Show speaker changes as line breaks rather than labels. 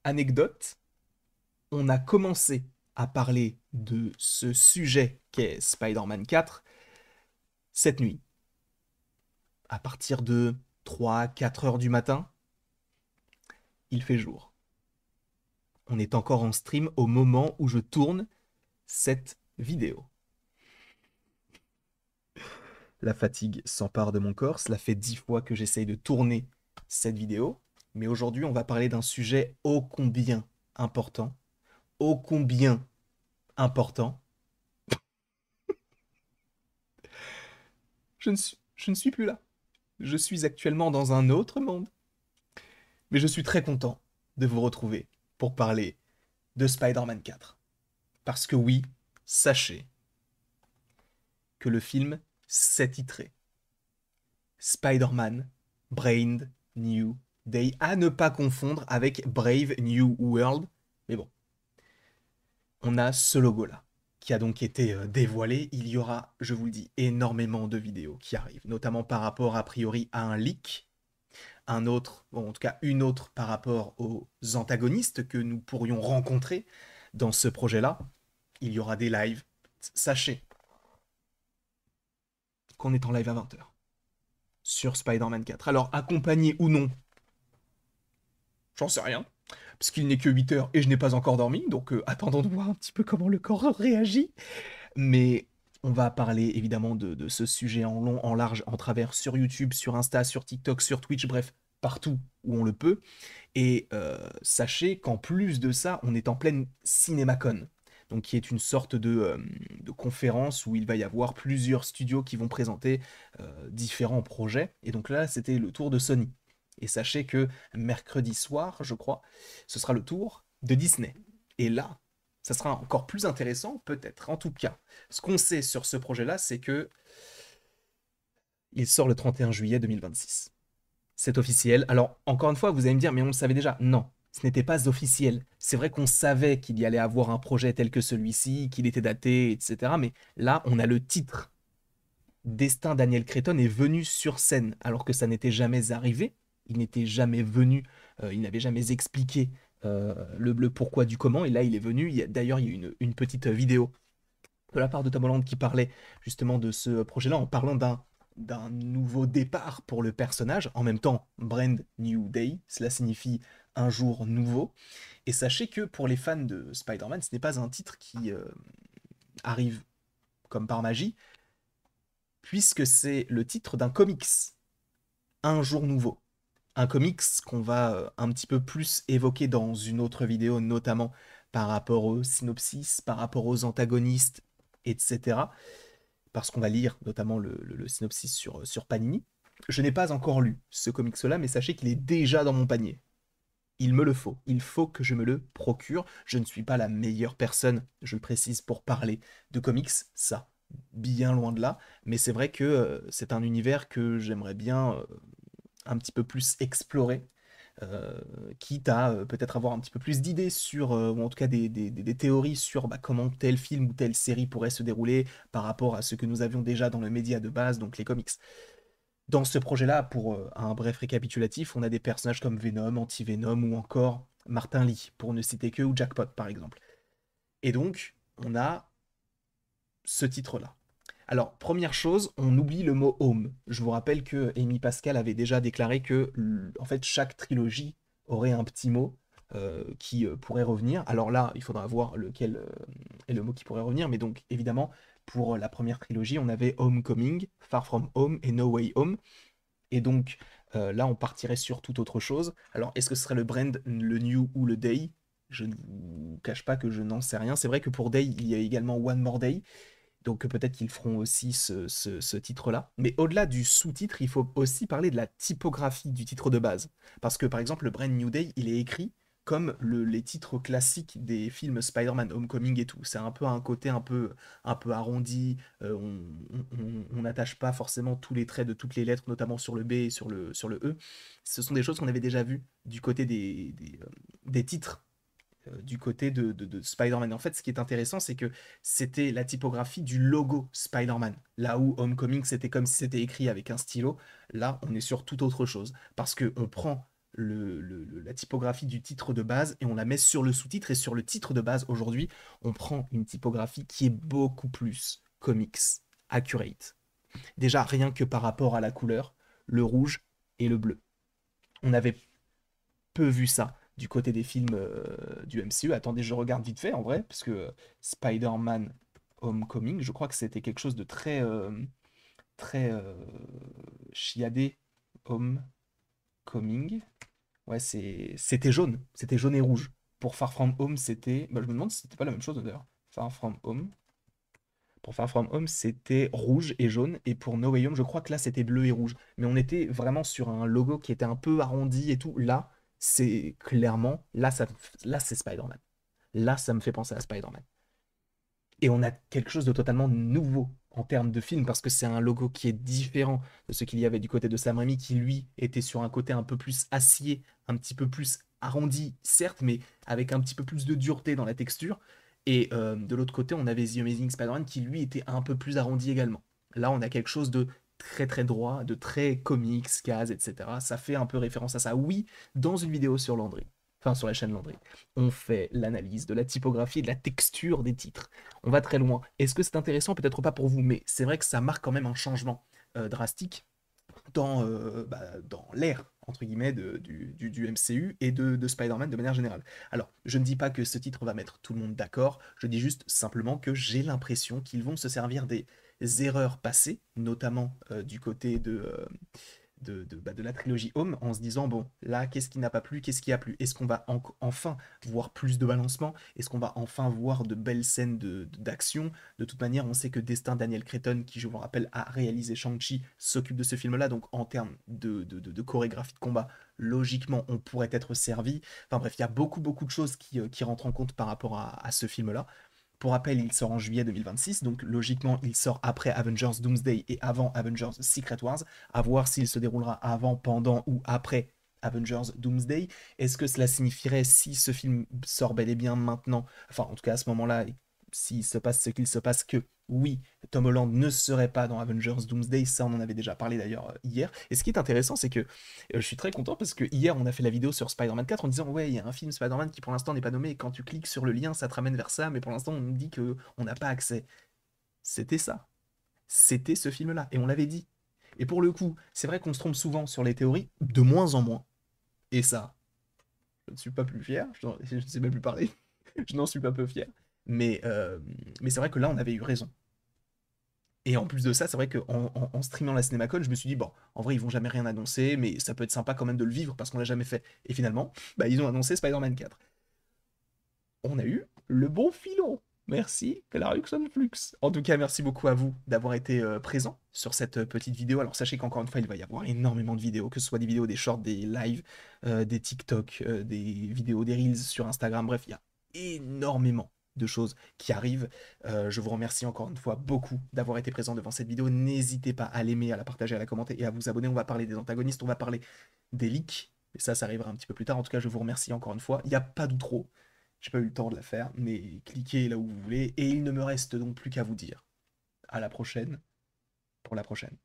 Anecdote, on a commencé à parler de ce sujet qu'est Spider-Man 4 cette nuit, à partir de 3 4 heures du matin, il fait jour. On est encore en stream au moment où je tourne cette vidéo. La fatigue s'empare de mon corps, cela fait 10 fois que j'essaye de tourner cette vidéo, mais aujourd'hui on va parler d'un sujet ô combien important, ô combien important. Je ne suis plus là. Je suis actuellement dans un autre monde. Mais je suis très content de vous retrouver pour parler de Spider-Man 4. Parce que oui, sachez que le film s'est titré Spider-Man Brand New Day, à ne pas confondre avec Brave New World. Mais bon, on a ce logo-là qui a donc été dévoilé. Il y aura, je vous le dis, énormément de vidéos qui arrivent, notamment par rapport a priori à un leak, un autre, bon, en tout cas une autre par rapport aux antagonistes que nous pourrions rencontrer dans ce projet-là. Il y aura des lives. Sachez qu'on est en live à 20 h sur Spider-Man 4. Alors, accompagné ou non, j'en sais rien, parce qu'il n'est que 8 h et je n'ai pas encore dormi, donc attendons de voir un petit peu comment le corps réagit. Mais on va parler évidemment de ce sujet en long, en large, en travers sur YouTube, sur Insta, sur TikTok, sur Twitch, bref, partout où on le peut. Et sachez qu'en plus de ça, on est en pleine CinemaCon, donc qui est une sorte de conférence où il va y avoir plusieurs studios qui vont présenter différents projets. Et donc là, c'était le tour de Sony. Et sachez que mercredi soir, je crois, ce sera le tour de Disney. Et là, ça sera encore plus intéressant, peut-être. En tout cas, ce qu'on sait sur ce projet-là, c'est que il sort le 31 juillet 2026. C'est officiel. Alors, encore une fois, vous allez me dire, mais on le savait déjà. Non, ce n'était pas officiel. C'est vrai qu'on savait qu'il y allait avoir un projet tel que celui-ci, qu'il était daté, etc. Mais là, on a le titre. Destin Daniel Cretton est venu sur scène, alors que ça n'était jamais arrivé. Il n'était jamais venu, il n'avait jamais expliqué le pourquoi du comment. Et là, il est venu. D'ailleurs, il y a une petite vidéo de la part de Tom Holland qui parlait justement de ce projet-là en parlant d'un nouveau départ pour le personnage. En même temps, Brand New Day, cela signifie un jour nouveau. Et sachez que pour les fans de Spider-Man, ce n'est pas un titre qui arrive comme par magie, puisque c'est le titre d'un comics, Un jour nouveau. Un comics qu'on va un petit peu plus évoquer dans une autre vidéo, notamment par rapport au synopsis, par rapport aux antagonistes, etc. Parce qu'on va lire notamment le synopsis sur Panini. Je n'ai pas encore lu ce comics-là, mais sachez qu'il est déjà dans mon panier. Il me le faut. Il faut que je me le procure. Je ne suis pas la meilleure personne, je le précise, pour parler de comics, ça, bien loin de là. Mais c'est vrai que c'est un univers que j'aimerais bien un petit peu plus explorer, euh, quitte à peut-être avoir un petit peu plus d'idées sur, ou en tout cas des théories sur comment tel film ou telle série pourrait se dérouler par rapport à ce que nous avions déjà dans le média de base, donc les comics. Dans ce projet-là, pour un bref récapitulatif, on a des personnages comme Venom, Anti-Venom ou encore Martin Lee, pour ne citer que, ou Jackpot par exemple. Et donc, on a ce titre-là. Alors, première chose, on oublie le mot home. Je vous rappelle que Amy Pascal avait déjà déclaré que, en fait, chaque trilogie aurait un petit mot qui pourrait revenir. Alors là, il faudra voir lequel est le mot qui pourrait revenir. Mais donc, évidemment, pour la première trilogie, on avait Homecoming, Far From Home et No Way Home. Et donc, là, on partirait sur toute autre chose. Alors, est-ce que ce serait le brand, le New ou le Day? Je ne vous cache pas que je n'en sais rien. C'est vrai que pour Day, il y a également One More Day. Donc peut-être qu'ils feront aussi ce titre-là. Mais au-delà du sous-titre, il faut aussi parler de la typographie du titre de base. Parce que par exemple, le Brand New Day, il est écrit comme les titres classiques des films Spider-Man, Homecoming et tout. C'est un peu un côté un peu arrondi. On n'attache pas forcément tous les traits de toutes les lettres, notamment sur le B et sur le E. Ce sont des choses qu'on avait déjà vues du côté des titres du côté de Spider-Man. En fait, ce qui est intéressant, c'est que c'était la typographie du logo Spider-Man. Là où Homecoming, c'était comme si c'était écrit avec un stylo, là, on est sur toute autre chose. Parce qu'on prend la typographie du titre de base et on la met sur le sous-titre. Et sur le titre de base, aujourd'hui, on prend une typographie qui est beaucoup plus comics, accurate. Déjà, rien que par rapport à la couleur, le rouge et le bleu. On avait peu vu ça du côté des films du MCU. Attendez, je regarde vite fait en vrai, parce que Spider-Man Homecoming, je crois que c'était quelque chose de très chiadé. Homecoming. Ouais, c'était jaune et rouge. Pour Far From Home, c'était. Bah, je me demande si c'était pas la même chose d'ailleurs. Far From Home. Pour Far From Home, c'était rouge et jaune. Et pour No Way Home, je crois que là, c'était bleu et rouge. Mais on était vraiment sur un logo qui était un peu arrondi et tout. Là, c'est clairement. Là c'est Spider-Man. Là, ça me fait penser à Spider-Man. Et on a quelque chose de totalement nouveau en termes de film parce que c'est un logo qui est différent de ce qu'il y avait du côté de Sam Raimi qui lui était sur un côté un peu plus acier, un petit peu plus arrondi certes mais avec un petit peu plus de dureté dans la texture et de l'autre côté on avait The Amazing Spider-Man qui lui était un peu plus arrondi également. Là on a quelque chose de très très droit, de très comics, case, etc. Ça fait un peu référence à ça. Oui, dans une vidéo sur Landry, enfin sur la chaîne Landry, on fait l'analyse de la typographie et de la texture des titres. On va très loin. Est-ce que c'est intéressant? Peut-être pas pour vous, mais c'est vrai que ça marque quand même un changement drastique dans l'ère, entre guillemets, du MCU et de Spider-Man de manière générale. Alors, je ne dis pas que ce titre va mettre tout le monde d'accord, je dis juste simplement que j'ai l'impression qu'ils vont se servir des erreurs passées, notamment du côté de la trilogie Home en se disant bon là qu'est-ce qui n'a pas plu, qu'est-ce qui a plu, est-ce qu'on va enfin voir plus de balancement, est-ce qu'on va enfin voir de belles scènes d'action. De toute manière on sait que Destin Daniel Cretton qui je vous rappelle a réalisé Shang-Chi s'occupe de ce film là donc en termes de chorégraphie de combat logiquement on pourrait être servi. Enfin bref il y a beaucoup de choses qui rentrent en compte par rapport à ce film là. Pour rappel, il sort en juillet 2026, donc logiquement, il sort après Avengers Doomsday et avant Avengers Secret Wars. À voir s'il se déroulera avant, pendant ou après Avengers Doomsday. Est-ce que cela signifierait, si ce film sort bel et bien maintenant, enfin en tout cas à ce moment-là, s'il se passe ce qu'il se passe, que oui, Tom Holland ne serait pas dans Avengers Doomsday, ça on en avait déjà parlé d'ailleurs hier. Et ce qui est intéressant, c'est que je suis très content parce que hier on a fait la vidéo sur Spider-Man 4 en disant ouais, il y a un film Spider-Man qui pour l'instant n'est pas nommé et quand tu cliques sur le lien, ça te ramène vers ça, mais pour l'instant on nous dit que on n'a pas accès. C'était ça. C'était ce film-là et on l'avait dit. Et pour le coup, c'est vrai qu'on se trompe souvent sur les théories, de moins en moins. Et ça, je ne suis pas plus fier, je ne sais même plus parler, je n'en suis pas peu fier. Mais, euh, mais c'est vrai que là, on avait eu raison. Et en plus de ça, c'est vrai qu'en streamant la CinemaCon, je me suis dit, bon, en vrai, ils vont jamais rien annoncer, mais ça peut être sympa quand même de le vivre parce qu'on l'a jamais fait. Et finalement, bah, ils ont annoncé Spider-Man 4. On a eu le bon filon. Merci, Clarkson Flux. En tout cas, merci beaucoup à vous d'avoir été présent sur cette petite vidéo. Alors, sachez qu'encore une fois, il va y avoir énormément de vidéos, que ce soit des vidéos, des shorts, des lives, des TikTok, des vidéos, des Reels sur Instagram. Bref, il y a énormément de choses qui arrivent. Je vous remercie encore une fois beaucoup d'avoir été présent devant cette vidéo. N'hésitez pas à l'aimer, à la partager, à la commenter et à vous abonner. On va parler des antagonistes, on va parler des leaks. Et ça arrivera un petit peu plus tard. En tout cas, je vous remercie encore une fois. Il n'y a pas d'outro. J'ai pas eu le temps de la faire, mais cliquez là où vous voulez. Et il ne me reste donc plus qu'à vous dire à la prochaine pour la prochaine.